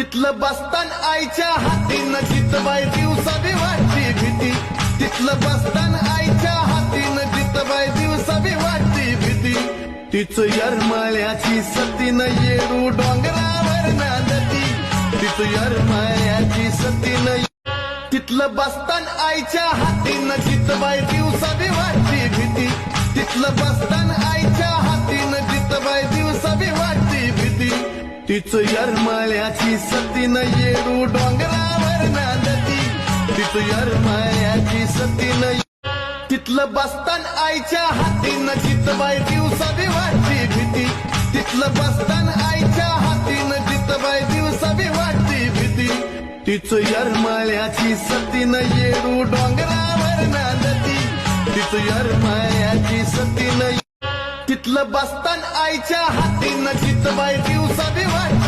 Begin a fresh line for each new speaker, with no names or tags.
तिथलं बसतान आईच्या हातीनं जितबाई दिवसा बी वाटती भीती. तिथलं बसतान आईच्या हातीनं जितबाई दिवसा बी वाटती भीती. तिचं यरमाळ्याची सतीनं येडू डोंगरावर नांदती. तिचं यरमाळ्याची सतीनं. तिथलं बसतान आईच्या हातीनं जितबाई दिवसा बी वाटती भीती. तिथलं बसतान आईच्या हातीनं जितबाई दिवसा बी वाटती भीती. तिचं यरमाळ्याची सतीनं येडू डोंगरावर नांदती. तिचं यरमाळ्याची सतीनं. तिथलं बसतान आईच्या हातीनं जितबाई दिवसा बी वाटती भीती. तिथलं बसतान आईच्या हातीनं जितबाई दिवसा बी वाटती भीती. तिचं यरमाळ्याची सतीनं येडू डोंगरावर नांदती. तिचं यरमाळ्याची सतीनं. तिथलं बसतान आईच्या हातीनं जितबाई दिवसा बी वाटती.